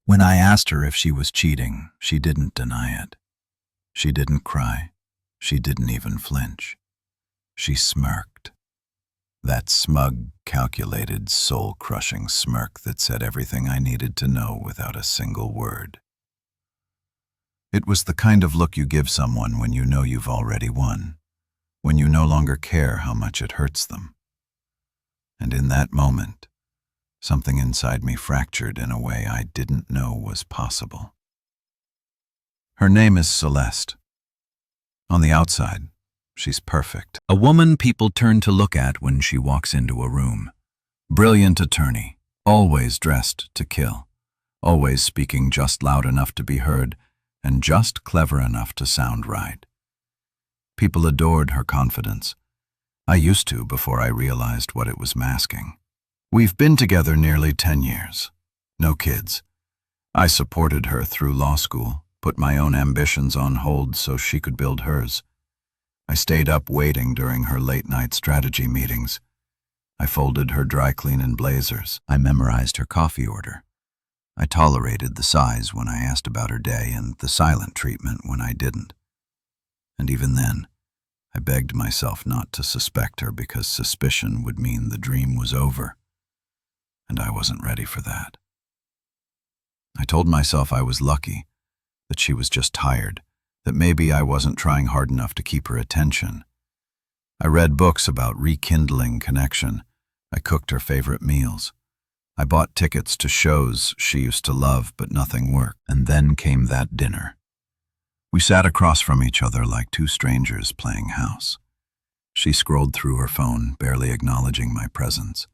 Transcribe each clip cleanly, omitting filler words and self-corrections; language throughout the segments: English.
When I asked her if she was cheating, she didn't deny it. She didn't cry. She didn't even flinch. She smirked. That smug, calculated, soul-crushing smirk that said everything I needed to know without a single word. It was the kind of look you give someone when you know you've already won, when you no longer care how much it hurts them. And in that moment, something inside me fractured in a way I didn't know was possible. Her name is Celeste. On the outside, she's perfect. A woman people turn to look at when she walks into a room. Brilliant attorney, always dressed to kill, always speaking just loud enough to be heard, and just clever enough to sound right. People adored her confidence. I used to before I realized what it was masking. We've been together nearly 10 years. No kids. I supported her through law school, put my own ambitions on hold so she could build hers. I stayed up waiting during her late-night strategy meetings. I folded her dry clean and blazers. I memorized her coffee order. I tolerated the sighs when I asked about her day and the silent treatment when I didn't. And even then, I begged myself not to suspect her because suspicion would mean the dream was over. And I wasn't ready for that. I told myself I was lucky, that she was just tired, that maybe I wasn't trying hard enough to keep her attention. I read books about rekindling connection. I cooked her favorite meals. I bought tickets to shows she used to love, but nothing worked. And then came that dinner. We sat across from each other like two strangers playing house. She scrolled through her phone, barely acknowledging my presence.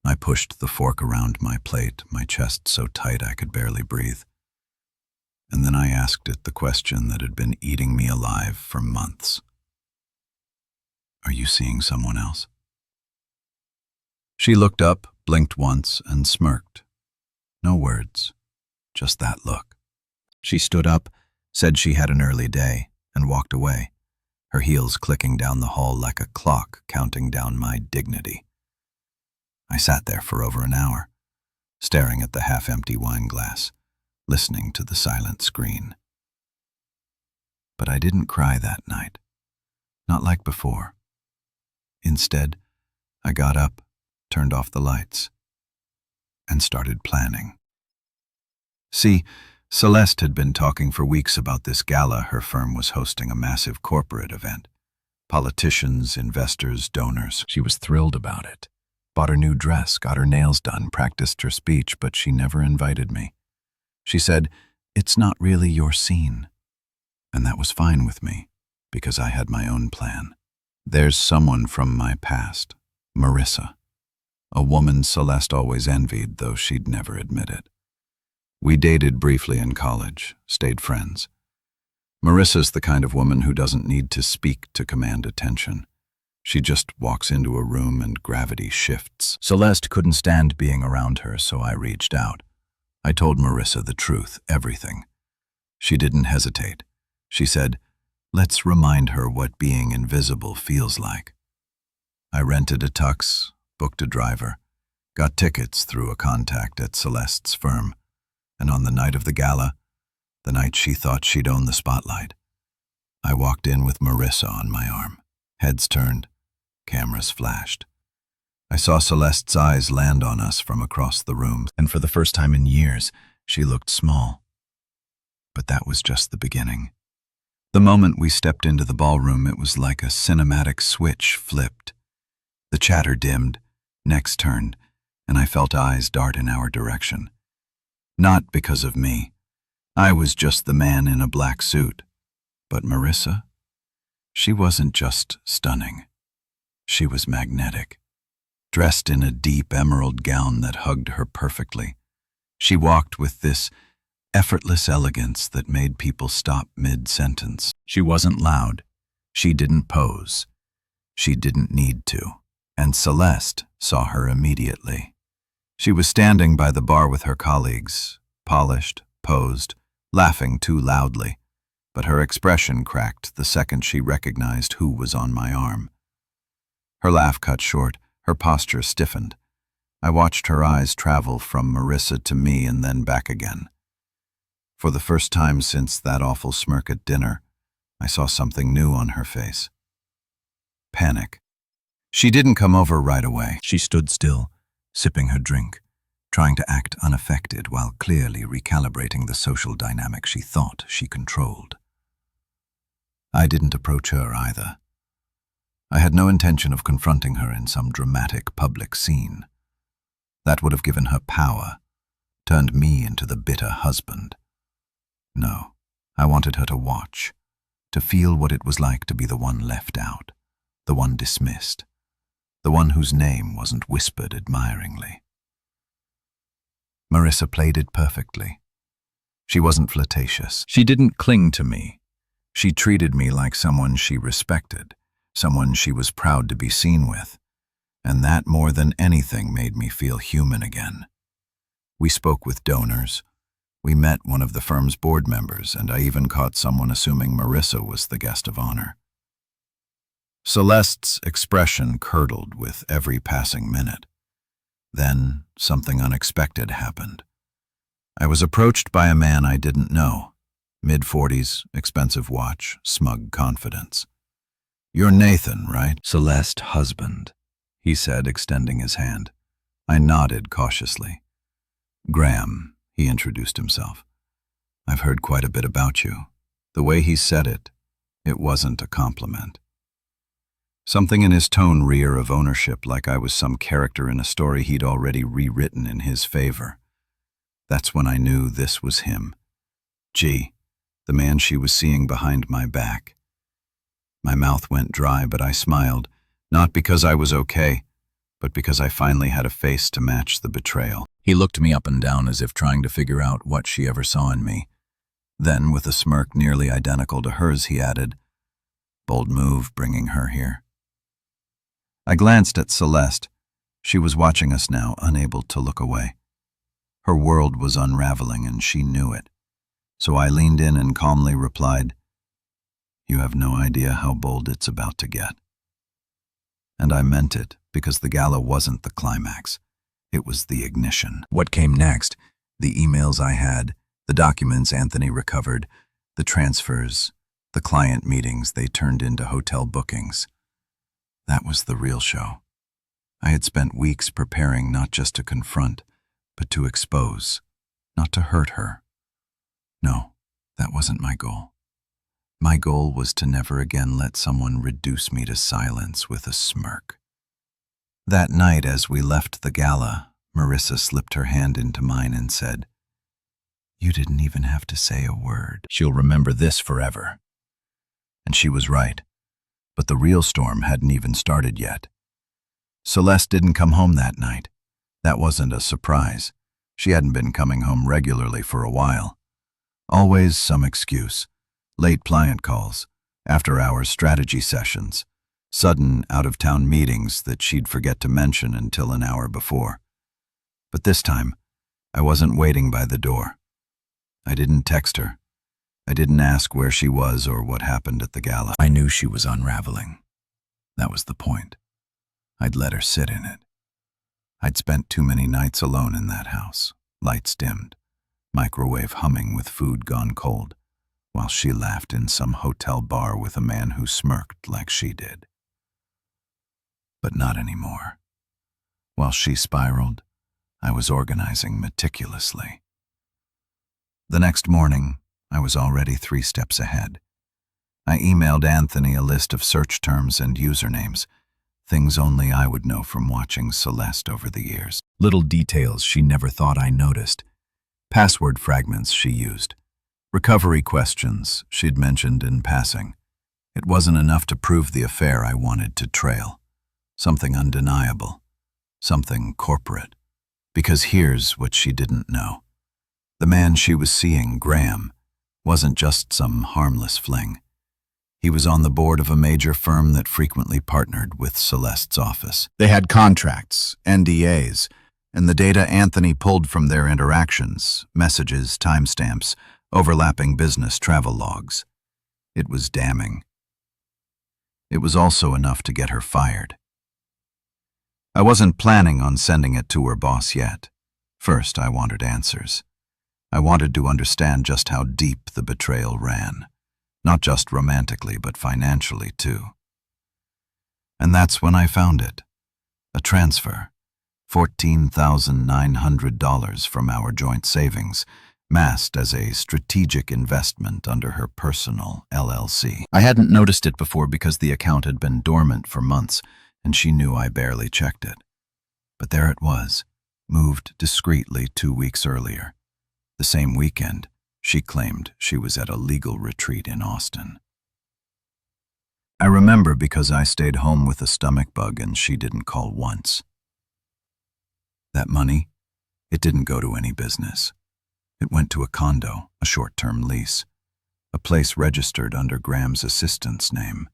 I pushed the fork around my plate, my chest so tight I could barely breathe. And then I asked it the question that had been eating me alive for months. Are you seeing someone else? She looked up, blinked once, and smirked. No words, just that look. She stood up, said she had an early day, and walked away, her heels clicking down the hall like a clock counting down my dignity. I sat there for over an hour, staring at the half-empty wine glass, listening to the silent screen. But I didn't cry that night, not like before. Instead, I got up, turned off the lights, and started planning. See, Celeste had been talking for weeks about this gala her firm was hosting, a massive corporate event. Politicians, investors, donors. She was thrilled about it. Bought her new dress, got her nails done, practiced her speech, but she never invited me. She said, "It's not really your scene." And that was fine with me, because I had my own plan. There's someone from my past, Marissa. A woman Celeste always envied, though she'd never admit it. We dated briefly in college, stayed friends. Marissa's the kind of woman who doesn't need to speak to command attention. She just walks into a room and gravity shifts. Celeste couldn't stand being around her, so I reached out. I told Marissa the truth, everything. She didn't hesitate. She said, "Let's remind her what being invisible feels like." I rented a tux, booked a driver, got tickets through a contact at Celeste's firm, and on the night of the gala, the night she thought she'd own the spotlight, I walked in with Marissa on my arm. Heads turned, cameras flashed. I saw Celeste's eyes land on us from across the room, and for the first time in years, she looked small. But that was just the beginning. The moment we stepped into the ballroom, it was like a cinematic switch flipped. The chatter dimmed, necks turned, and I felt eyes dart in our direction. Not because of me. I was just the man in a black suit. But Marissa? She wasn't just stunning. She was magnetic. Dressed in a deep emerald gown that hugged her perfectly, she walked with this effortless elegance that made people stop mid-sentence. She wasn't loud. She didn't pose. She didn't need to. And Celeste saw her immediately. She was standing by the bar with her colleagues, polished, posed, laughing too loudly, but her expression cracked the second she recognized who was on my arm. Her laugh cut short, her posture stiffened. I watched her eyes travel from Marissa to me and then back again. For the first time since that awful smirk at dinner, I saw something new on her face. Panic. She didn't come over right away. She stood still, sipping her drink, trying to act unaffected while clearly recalibrating the social dynamic she thought she controlled. I didn't approach her either. I had no intention of confronting her in some dramatic public scene. That would have given her power, turned me into the bitter husband. No, I wanted her to watch, to feel what it was like to be the one left out, the one dismissed, the one whose name wasn't whispered admiringly. Marissa played it perfectly. She wasn't flirtatious. She didn't cling to me. She treated me like someone she respected, someone she was proud to be seen with, and that more than anything made me feel human again. We spoke with donors. We met one of the firm's board members, and I even caught someone assuming Marissa was the guest of honor. Celeste's expression curdled with every passing minute. Then something unexpected happened. I was approached by a man I didn't know. Mid-40s, expensive watch, smug confidence. "You're Nathan, right?" "Celeste, husband," he said, extending his hand. I nodded cautiously. "Graham," he introduced himself. "I've heard quite a bit about you." The way he said it, it wasn't a compliment. Something in his tone rear of ownership, like I was some character in a story he'd already rewritten in his favor. That's when I knew this was him. Gee, the man she was seeing behind my back. My mouth went dry, but I smiled, not because I was okay, but because I finally had a face to match the betrayal. He looked me up and down as if trying to figure out what she ever saw in me. Then, with a smirk nearly identical to hers, he added, "Bold move bringing her here." I glanced at Celeste. She was watching us now, unable to look away. Her world was unraveling, and she knew it. So I leaned in and calmly replied, "You have no idea how bold it's about to get." And I meant it, because the gala wasn't the climax. It was the ignition. What came next, the emails I had, the documents Anthony recovered, the transfers, the client meetings they turned into hotel bookings. That was the real show. I had spent weeks preparing not just to confront, but to expose, not to hurt her. No, that wasn't my goal. My goal was to never again let someone reduce me to silence with a smirk. That night, as we left the gala, Marissa slipped her hand into mine and said, "You didn't even have to say a word. She'll remember this forever." And she was right. But the real storm hadn't even started yet. Celeste didn't come home that night. That wasn't a surprise. She hadn't been coming home regularly for a while. Always some excuse. Late client calls, after-hours strategy sessions, sudden out-of-town meetings that she'd forget to mention until an hour before. But this time, I wasn't waiting by the door. I didn't text her. I didn't ask where she was or what happened at the gala. I knew she was unraveling. That was the point. I'd let her sit in it. I'd spent too many nights alone in that house, lights dimmed, microwave humming with food gone cold, while she laughed in some hotel bar with a man who smirked like she did. But not anymore. While she spiraled, I was organizing meticulously. The next morning, I was already 3 steps ahead. I emailed Anthony a list of search terms and usernames, things only I would know from watching Celeste over the years. Little details she never thought I noticed. Password fragments she used. Recovery questions she'd mentioned in passing. It wasn't enough to prove the affair I wanted to trail. Something undeniable. Something corporate. Because here's what she didn't know. The man she was seeing, Graham, wasn't just some harmless fling. He was on the board of a major firm that frequently partnered with Celeste's office. They had contracts, NDAs, and the data Anthony pulled from their interactions, messages, timestamps, overlapping business travel logs. It was damning. It was also enough to get her fired. I wasn't planning on sending it to her boss yet. First, I wanted answers. I wanted to understand just how deep the betrayal ran. Not just romantically, but financially, too. And that's when I found it. A transfer. $14,900 from our joint savings, masked as a strategic investment under her personal LLC. I hadn't noticed it before because the account had been dormant for months, and she knew I barely checked it. But there it was, moved discreetly 2 weeks earlier. The same weekend, she claimed she was at a legal retreat in Austin. I remember because I stayed home with a stomach bug and she didn't call once. That money, it didn't go to any business. It went to a condo, a short-term lease, a place registered under Graham's assistant's name.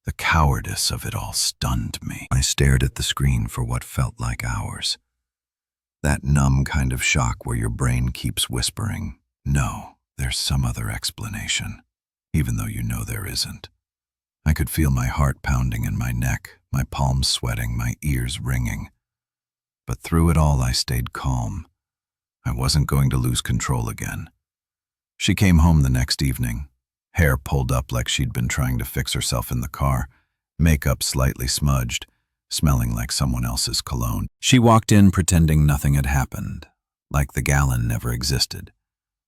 The cowardice of it all stunned me. I stared at the screen for what felt like hours. That numb kind of shock where your brain keeps whispering, no, there's some other explanation, even though you know there isn't. I could feel my heart pounding in my neck, my palms sweating, my ears ringing. But through it all, I stayed calm. I wasn't going to lose control again. She came home the next evening, hair pulled up like she'd been trying to fix herself in the car, makeup slightly smudged, smelling like someone else's cologne. She walked in pretending nothing had happened, like the gallon never existed,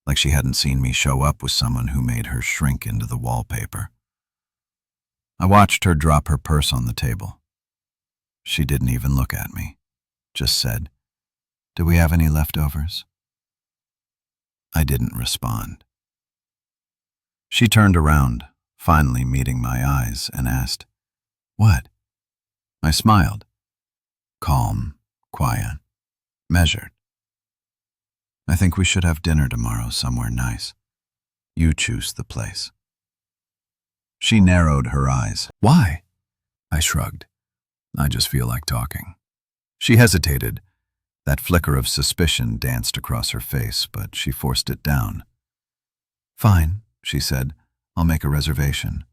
like she hadn't seen me show up with someone who made her shrink into the wallpaper. I watched her drop her purse on the table. She didn't even look at me, just said, "Do we have any leftovers?" I didn't respond. She turned around, finally meeting my eyes, and asked, "What?" I smiled. Calm, quiet, measured. "I think we should have dinner tomorrow somewhere nice. You choose the place." She narrowed her eyes. "Why?" I shrugged. "I just feel like talking." She hesitated. That flicker of suspicion danced across her face, but she forced it down. "Fine," she said. "I'll make a reservation."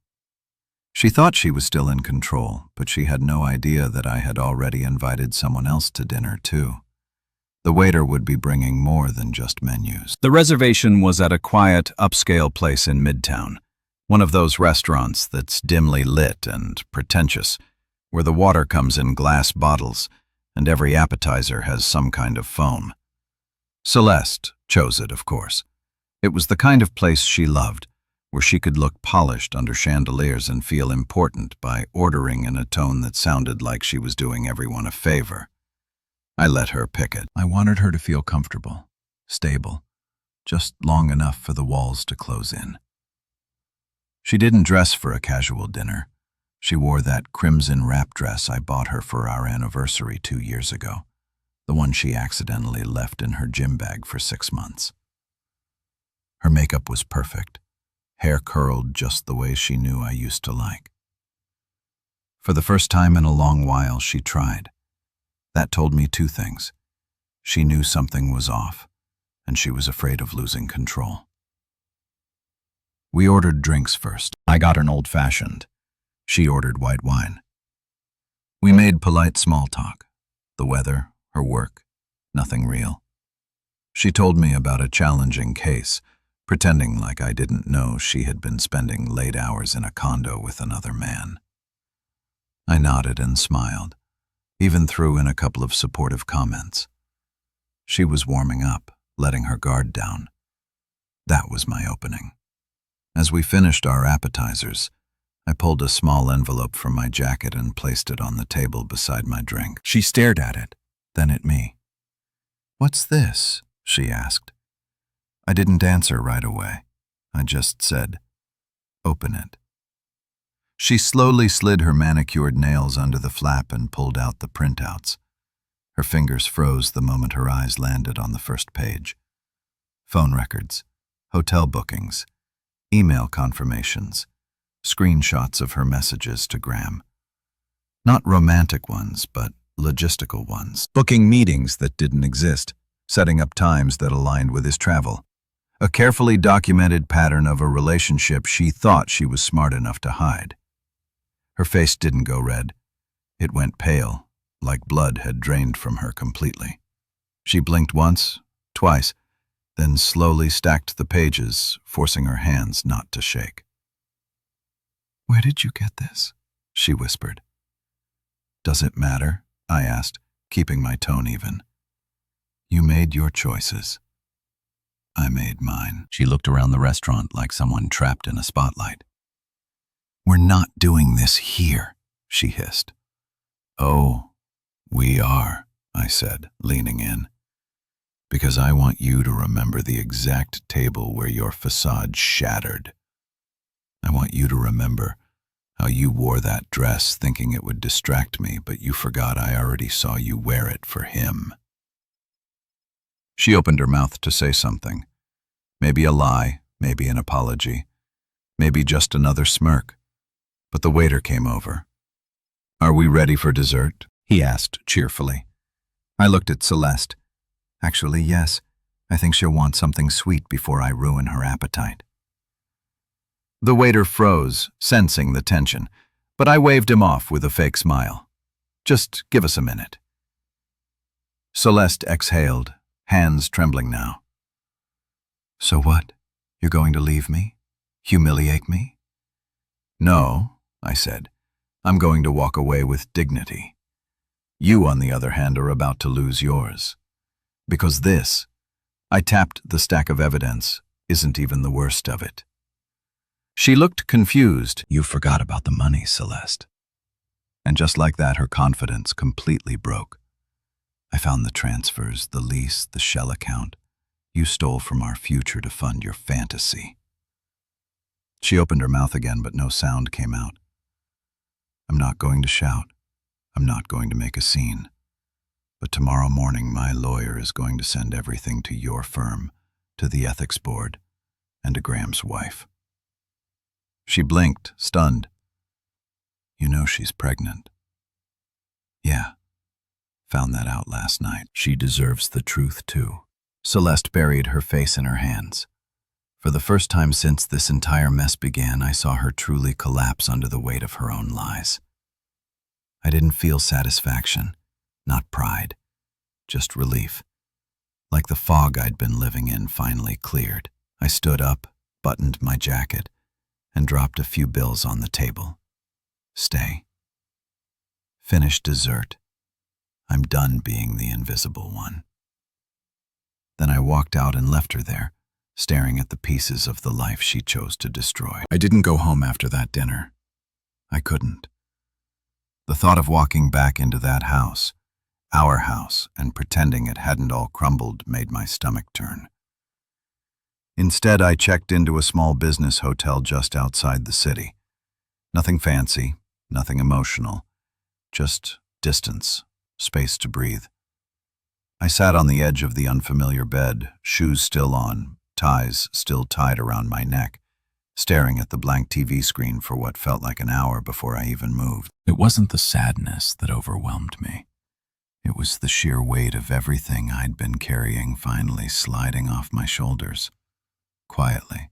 She thought she was still in control, but she had no idea that I had already invited someone else to dinner, too. The waiter would be bringing more than just menus. The reservation was at a quiet, upscale place in Midtown, one of those restaurants that's dimly lit and pretentious, where the water comes in glass bottles and every appetizer has some kind of foam. Celeste chose it, of course. It was the kind of place she loved, where she could look polished under chandeliers and feel important by ordering in a tone that sounded like she was doing everyone a favor. I let her pick it. I wanted her to feel comfortable, stable, just long enough for the walls to close in. She didn't dress for a casual dinner. She wore that crimson wrap dress I bought her for our anniversary 2 years ago, the one she accidentally left in her gym bag for 6 months. Her makeup was perfect, hair curled just the way she knew I used to like. For the first time in a long while, she tried. That told me 2 things. She knew something was off, and she was afraid of losing control. We ordered drinks first. I got an old-fashioned. She ordered white wine. We made polite small talk. The weather, her work, nothing real. She told me about a challenging case, pretending like I didn't know she had been spending late hours in a condo with another man. I nodded and smiled, even threw in a couple of supportive comments. She was warming up, letting her guard down. That was my opening. As we finished our appetizers, I pulled a small envelope from my jacket and placed it on the table beside my drink. She stared at it, then at me. "What's this?" she asked. I didn't answer right away. I just said, "Open it." She slowly slid her manicured nails under the flap and pulled out the printouts. Her fingers froze the moment her eyes landed on the first page. Phone records, hotel bookings, email confirmations, screenshots of her messages to Graham. Not romantic ones, but logistical ones. Booking meetings that didn't exist, setting up times that aligned with his travel. A carefully documented pattern of a relationship she thought she was smart enough to hide. Her face didn't go red. It went pale, like blood had drained from her completely. She blinked once, twice, then slowly stacked the pages, forcing her hands not to shake. "Where did you get this?" she whispered. "Does it matter?" I asked, keeping my tone even. "You made your choices. I made mine." She looked around the restaurant like someone trapped in a spotlight. "We're not doing this here," she hissed. "Oh, we are," I said, leaning in. "Because I want you to remember the exact table where your facade shattered. I want you to remember how you wore that dress thinking it would distract me, but you forgot I already saw you wear it for him." She opened her mouth to say something. Maybe a lie, maybe an apology, maybe just another smirk. But the waiter came over. "Are we ready for dessert?" he asked cheerfully. I looked at Celeste. "Actually, yes. I think she'll want something sweet before I ruin her appetite." The waiter froze, sensing the tension, but I waved him off with a fake smile. "Just give us a minute." Celeste exhaled, hands trembling now. "So what? You're going to leave me? Humiliate me?" "No," I said. "I'm going to walk away with dignity. You, on the other hand, are about to lose yours. Because this," I tapped the stack of evidence, "isn't even the worst of it." She looked confused. "You forgot about the money, Celeste." And just like that, her confidence completely broke. "I found the transfers, the lease, the shell account. You stole from our future to fund your fantasy." She opened her mouth again, but no sound came out. "I'm not going to shout. I'm not going to make a scene. But tomorrow morning, my lawyer is going to send everything to your firm, to the ethics board, and to Graham's wife." She blinked, stunned. "You know she's pregnant." "Yeah. Found that out last night. She deserves the truth, too." Celeste buried her face in her hands. For the first time since this entire mess began, I saw her truly collapse under the weight of her own lies. I didn't feel satisfaction, not pride, just relief. Like the fog I'd been living in finally cleared. I stood up, buttoned my jacket, and dropped a few bills on the table. "Stay. Finish dessert. I'm done being the invisible one." Then I walked out and left her there, staring at the pieces of the life she chose to destroy. I didn't go home after that dinner. I couldn't. The thought of walking back into that house, our house, and pretending it hadn't all crumbled made my stomach turn. Instead, I checked into a small business hotel just outside the city. Nothing fancy, nothing emotional, just distance, space to breathe. I sat on the edge of the unfamiliar bed, shoes still on, ties still tied around my neck, staring at the blank TV screen for what felt like an hour before I even moved. It wasn't the sadness that overwhelmed me. It was the sheer weight of everything I'd been carrying finally sliding off my shoulders. Quietly,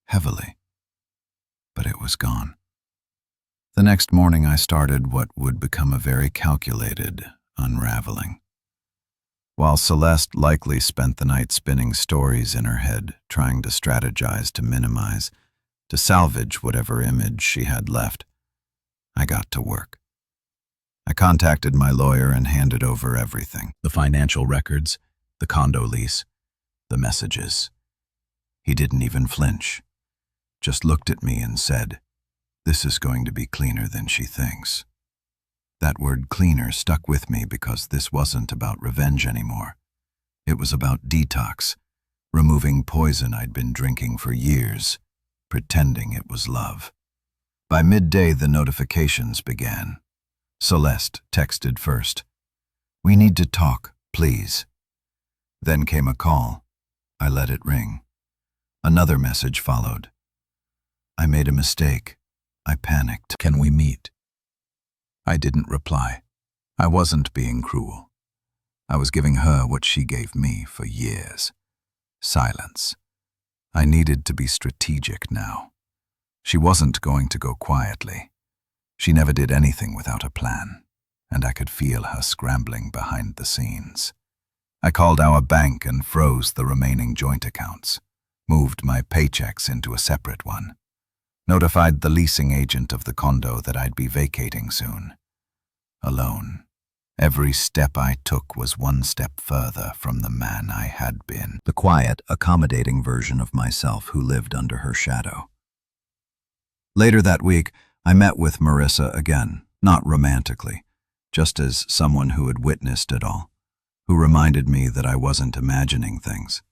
heavily, but it was gone. The next morning I started what would become a very calculated unraveling. While Celeste likely spent the night spinning stories in her head, trying to strategize to minimize, to salvage whatever image she had left, I got to work. I contacted my lawyer and handed over everything. The financial records, the condo lease, the messages. He didn't even flinch, just looked at me and said, "This is going to be cleaner than she thinks." That word cleaner stuck with me because this wasn't about revenge anymore. It was about detox, removing poison I'd been drinking for years, pretending it was love. By midday, the notifications began. Celeste texted first. "We need to talk, please." Then came a call. I let it ring. Another message followed. "I made a mistake. I panicked. Can we meet?" I didn't reply. I wasn't being cruel. I was giving her what she gave me for years. Silence. I needed to be strategic now. She wasn't going to go quietly. She never did anything without a plan. and I could feel her scrambling behind the scenes. I called our bank and froze the remaining joint accounts, moved my paychecks into a separate one, notified the leasing agent of the condo that I'd be vacating soon. Alone. Every step I took was one step further from the man I had been. The quiet, accommodating version of myself who lived under her shadow. Later that week, I met with Marissa again, not romantically, just as someone who had witnessed it all, who reminded me that I wasn't imagining things.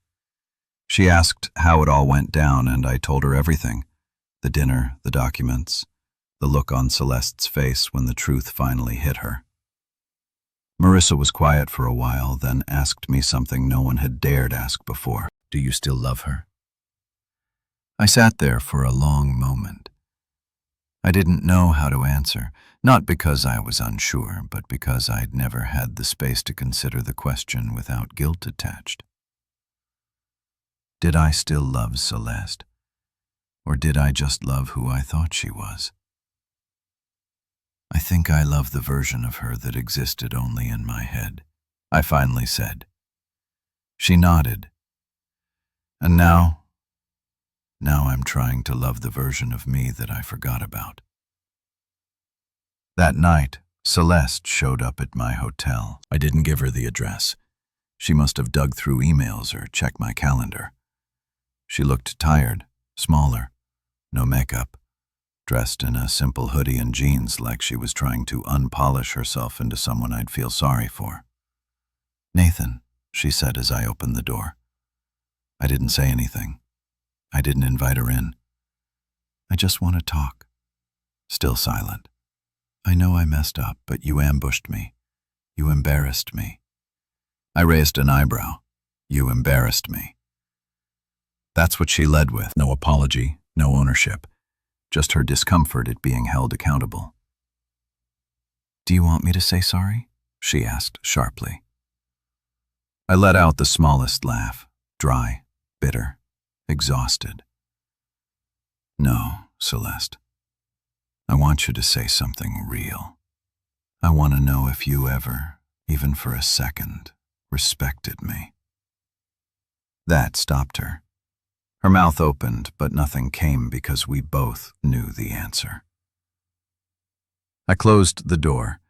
She asked how it all went down, and I told her everything. The dinner, the documents, the look on Celeste's face when the truth finally hit her. Marissa was quiet for a while, then asked me something no one had dared ask before. Do you still love her? I sat there for a long moment. I didn't know how to answer, not because I was unsure, but because I'd never had the space to consider the question without guilt attached. Did I still love Celeste? Or did I just love who I thought she was? I think I love the version of her that existed only in my head, I finally said. She nodded. And now I'm trying to love the version of me that I forgot about. That night, Celeste showed up at my hotel. I didn't give her the address. She must have dug through emails or checked my calendar. She looked tired, smaller, no makeup, dressed in a simple hoodie and jeans like she was trying to unpolish herself into someone I'd feel sorry for. Nathan, she said as I opened the door. I didn't say anything. I didn't invite her in. I just want to talk. Still silent. I know I messed up, but you ambushed me. You embarrassed me. I raised an eyebrow. You embarrassed me. That's what she led with. No apology, no ownership. Just her discomfort at being held accountable. Do you want me to say sorry? She asked sharply. I let out the smallest laugh, dry, bitter, exhausted. No, Celeste. I want you to say something real. I want to know if you ever, even for a second, respected me. That stopped her. Her mouth opened, but nothing came because we both knew the answer. I closed the door,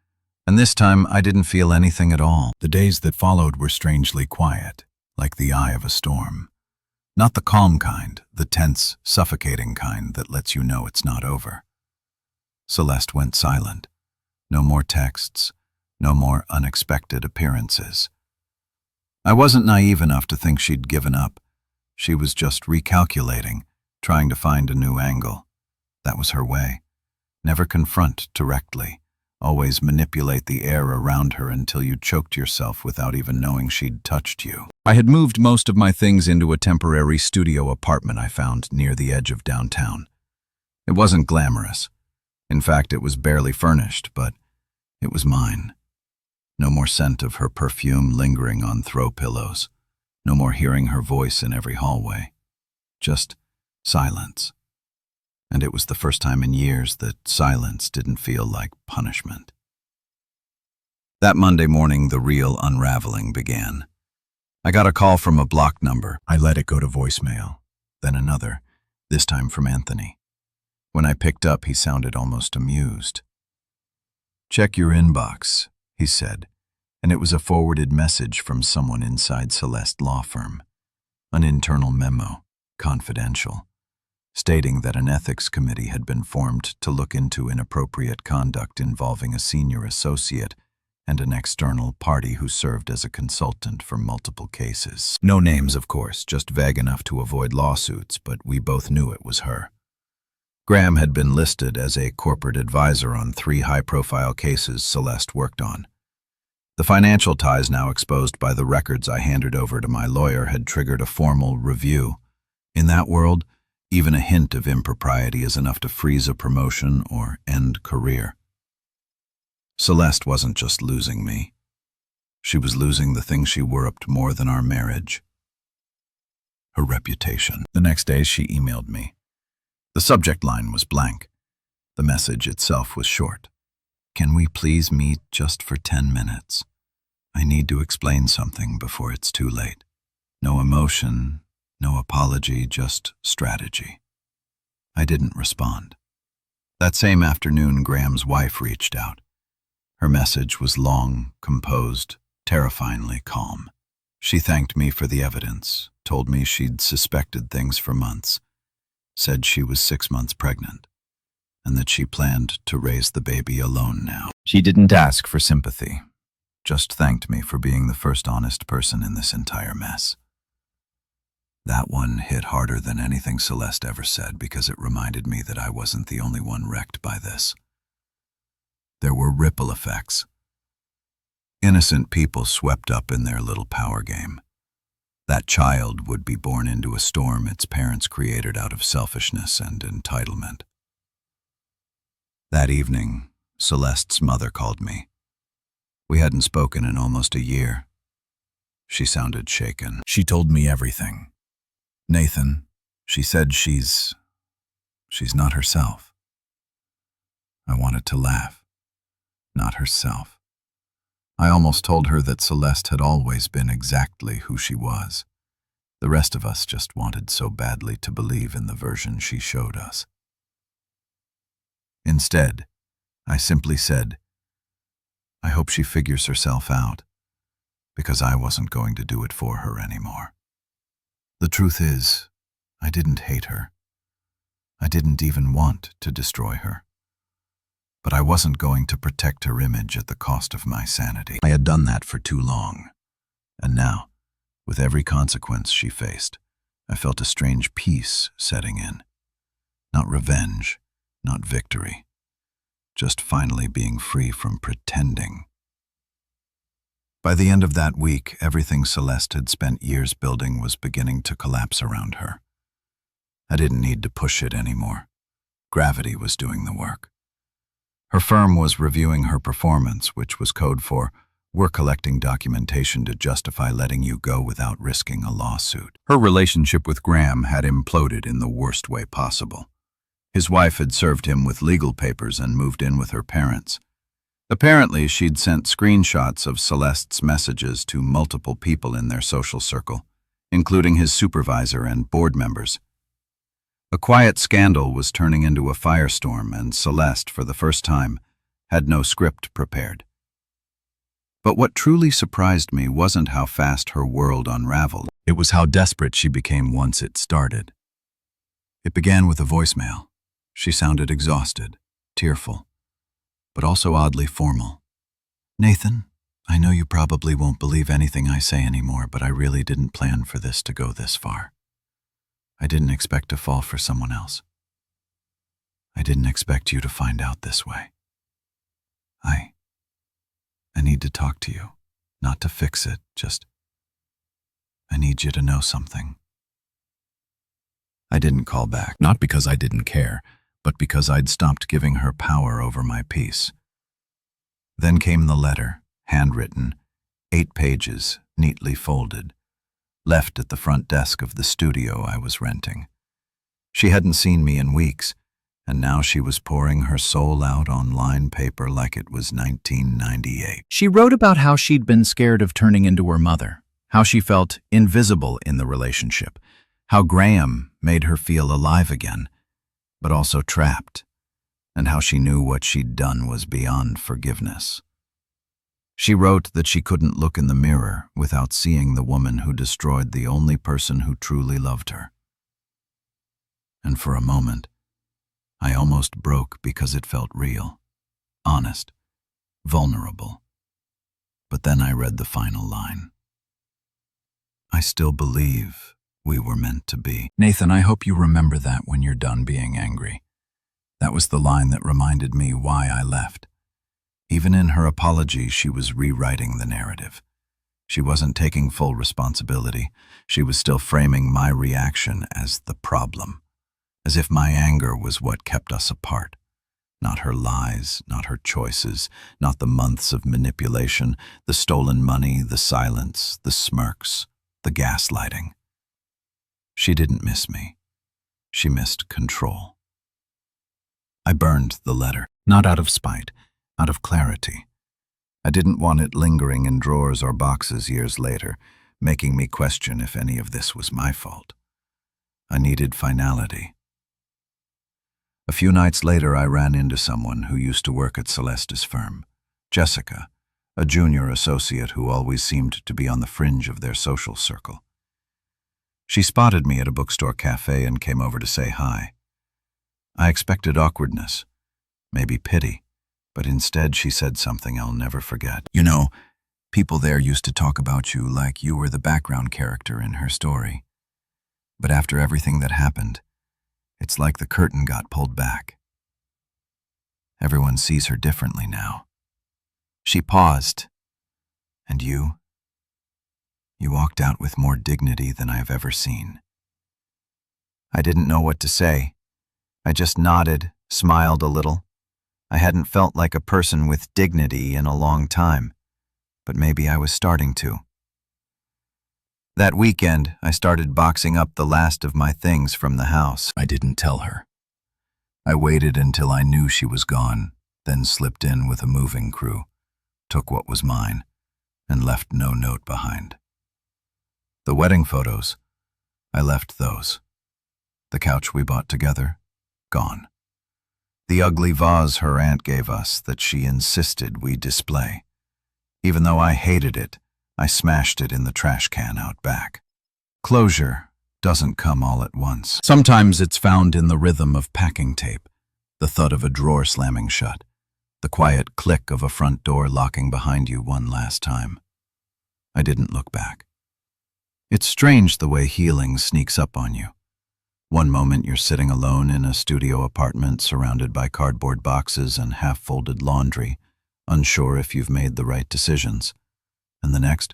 and this time I didn't feel anything at all. The days that followed were strangely quiet, like the eye of a storm. Not the calm kind, the tense, suffocating kind that lets you know it's not over. Celeste went silent. No more texts, no more unexpected appearances. I wasn't naive enough to think she'd given up. She was just recalculating, trying to find a new angle. That was her way. Never confront directly. Always manipulate the air around her until you choked yourself without even knowing she'd touched you. I had moved most of my things into a temporary studio apartment I found near the edge of downtown. It wasn't glamorous. In fact, it was barely furnished, but it was mine. No more scent of her perfume lingering on throw pillows. No more hearing her voice in every hallway. Just silence. And it was the first time in years that silence didn't feel like punishment. That Monday morning, the real unraveling began. I got a call from a blocked number. I let it go to voicemail. Then another, this time from Anthony. When I picked up, he sounded almost amused. "Check your inbox," he said, and it was a forwarded message from someone inside Celeste law firm. An internal memo, confidential, stating that an ethics committee had been formed to look into inappropriate conduct involving a senior associate and an external party who served as a consultant for multiple cases. No names, of course, just vague enough to avoid lawsuits, but we both knew it was her. Graham had been listed as a corporate advisor on 3 high-profile cases Celeste worked on. The financial ties now exposed by the records I handed over to my lawyer had triggered a formal review. In that world, even a hint of impropriety is enough to freeze a promotion or end career. Celeste wasn't just losing me. She was losing the thing she worshiped more than our marriage. Her reputation. The next day, she emailed me. The subject line was blank. The message itself was short. Can we please meet just for 10 minutes? I need to explain something before it's too late. No emotion, no apology, just strategy. I didn't respond. That same afternoon, Graham's wife reached out. Her message was long, composed, terrifyingly calm. She thanked me for the evidence, told me she'd suspected things for months, said she was 6 months pregnant, and that she planned to raise the baby alone now. She didn't ask for sympathy, just thanked me for being the first honest person in this entire mess. That one hit harder than anything Celeste ever said because it reminded me that I wasn't the only one wrecked by this. There were ripple effects. Innocent people swept up in their little power game. That child would be born into a storm its parents created out of selfishness and entitlement. That evening, Celeste's mother called me. We hadn't spoken in almost a year. She sounded shaken. She told me everything. Nathan, she said she's not herself. I wanted to laugh. Not herself. I almost told her that Celeste had always been exactly who she was. The rest of us just wanted so badly to believe in the version she showed us. Instead, I simply said, I hope she figures herself out, because I wasn't going to do it for her anymore. The truth is, I didn't hate her. I didn't even want to destroy her. But I wasn't going to protect her image at the cost of my sanity. I had done that for too long. And now, with every consequence she faced, I felt a strange peace setting in. Not revenge, not victory. Just finally being free from pretending. By the end of that week, everything Celeste had spent years building was beginning to collapse around her. I didn't need to push it anymore. Gravity was doing the work. Her firm was reviewing her performance, which was code for, we're collecting documentation to justify letting you go without risking a lawsuit. Her relationship with Graham had imploded in the worst way possible. His wife had served him with legal papers and moved in with her parents. Apparently, she'd sent screenshots of Celeste's messages to multiple people in their social circle, including his supervisor and board members. A quiet scandal was turning into a firestorm, and Celeste, for the first time, had no script prepared. But what truly surprised me wasn't how fast her world unraveled. It was how desperate she became once it started. It began with a voicemail. She sounded exhausted, tearful, but also oddly formal. Nathan, I know you probably won't believe anything I say anymore, but I really didn't plan for this to go this far. I didn't expect to fall for someone else. I didn't expect you to find out this way. I need to talk to you, not to fix it, just I need you to know something. I didn't call back, not because I didn't care, but because I'd stopped giving her power over my peace. Then came the letter, handwritten, 8 pages, neatly folded, left at the front desk of the studio I was renting. She hadn't seen me in weeks, and now she was pouring her soul out on lined paper like it was 1998. She wrote about how she'd been scared of turning into her mother, how she felt invisible in the relationship, how Graham made her feel alive again, but also trapped, and how she knew what she'd done was beyond forgiveness. She wrote that she couldn't look in the mirror without seeing the woman who destroyed the only person who truly loved her. And for a moment, I almost broke because it felt real, honest, vulnerable. But then I read the final line. I still believe we were meant to be. Nathan, I hope you remember that when you're done being angry. That was the line that reminded me why I left. Even in her apology, she was rewriting the narrative. She wasn't taking full responsibility. She was still framing my reaction as the problem, as if my anger was what kept us apart. Not her lies, not her choices, not the months of manipulation, the stolen money, the silence, the smirks, the gaslighting. She didn't miss me. She missed control. I burned the letter, not out of spite, out of clarity. I didn't want it lingering in drawers or boxes years later, making me question if any of this was my fault. I needed finality. A few nights later, I ran into someone who used to work at Celeste's firm, Jessica, a junior associate who always seemed to be on the fringe of their social circle. She spotted me at a bookstore cafe and came over to say hi. I expected awkwardness, maybe pity, but instead she said something I'll never forget. You know, people there used to talk about you like you were the background character in her story. But after everything that happened, it's like the curtain got pulled back. Everyone sees her differently now. She paused. And you? You walked out with more dignity than I have ever seen. I didn't know what to say. I just nodded, smiled a little. I hadn't felt like a person with dignity in a long time, but maybe I was starting to. That weekend, I started boxing up the last of my things from the house. I didn't tell her. I waited until I knew she was gone, then slipped in with a moving crew, took what was mine, and left no note behind. The wedding photos, I left those. The couch we bought together, gone. The ugly vase her aunt gave us that she insisted we display. Even though I hated it, I smashed it in the trash can out back. Closure doesn't come all at once. Sometimes it's found in the rhythm of packing tape, the thud of a drawer slamming shut, the quiet click of a front door locking behind you one last time. I didn't look back. It's strange the way healing sneaks up on you. One moment you're sitting alone in a studio apartment surrounded by cardboard boxes and half-folded laundry, unsure if you've made the right decisions. And the next,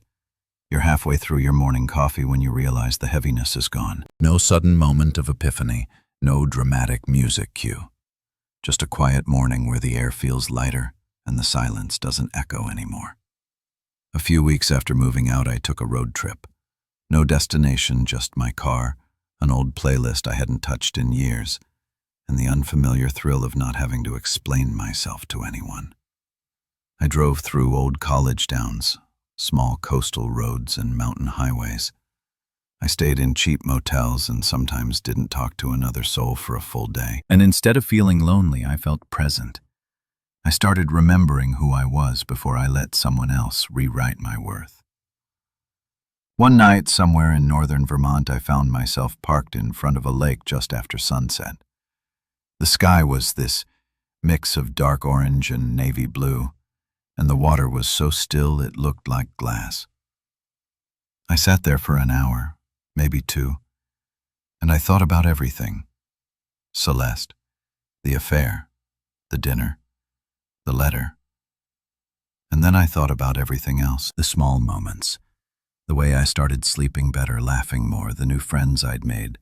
you're halfway through your morning coffee when you realize the heaviness is gone. No sudden moment of epiphany, no dramatic music cue. Just a quiet morning where the air feels lighter and the silence doesn't echo anymore. A few weeks after moving out, I took a road trip. No destination, just my car, an old playlist I hadn't touched in years, and the unfamiliar thrill of not having to explain myself to anyone. I drove through old college towns, small coastal roads and mountain highways. I stayed in cheap motels and sometimes didn't talk to another soul for a full day. And instead of feeling lonely, I felt present. I started remembering who I was before I let someone else rewrite my worth. One night, somewhere in northern Vermont, I found myself parked in front of a lake just after sunset. The sky was this mix of dark orange and navy blue, and the water was so still it looked like glass. I sat there for an hour, maybe two, and I thought about everything. Celeste, the affair, the dinner, the letter. And then I thought about everything else, the small moments. The way I started sleeping better, laughing more, the new friends I'd made,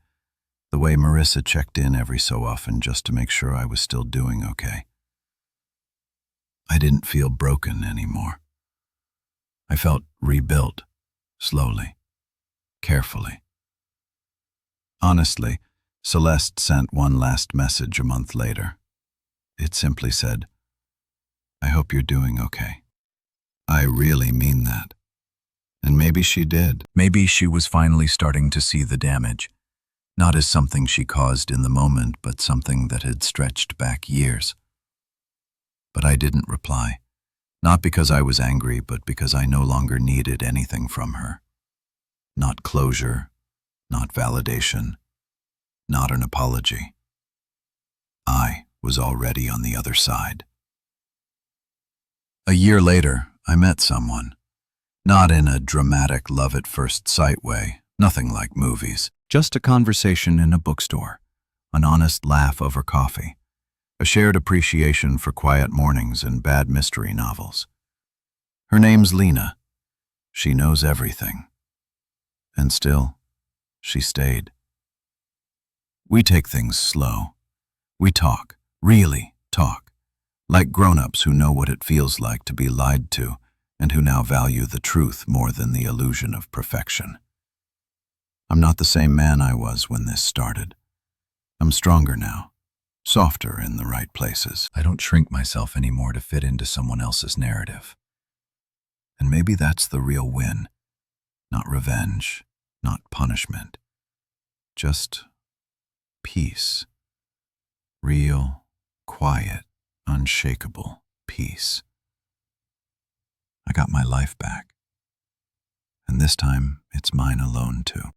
the way Marissa checked in every so often just to make sure I was still doing okay. I didn't feel broken anymore. I felt rebuilt, slowly, carefully. Honestly, Celeste sent one last message a month later. It simply said, "I hope you're doing okay." I really mean that. And maybe she did. Maybe she was finally starting to see the damage, not as something she caused in the moment, but something that had stretched back years. But I didn't reply, not because I was angry, but because I no longer needed anything from her. Not closure, not validation, not an apology. I was already on the other side. A year later, I met someone. Not in a dramatic love-at-first-sight way, nothing like movies. Just a conversation in a bookstore, an honest laugh over coffee, a shared appreciation for quiet mornings and bad mystery novels. Her name's Lena. She knows everything. And still, she stayed. We take things slow. We talk, really talk, like grown-ups who know what it feels like to be lied to, and who now value the truth more than the illusion of perfection. I'm not the same man I was when this started. I'm stronger now, softer in the right places. I don't shrink myself anymore to fit into someone else's narrative. And maybe that's the real win. Not revenge, not punishment. Just peace. Real, quiet, unshakable peace. I got my life back. And this time, it's mine alone too.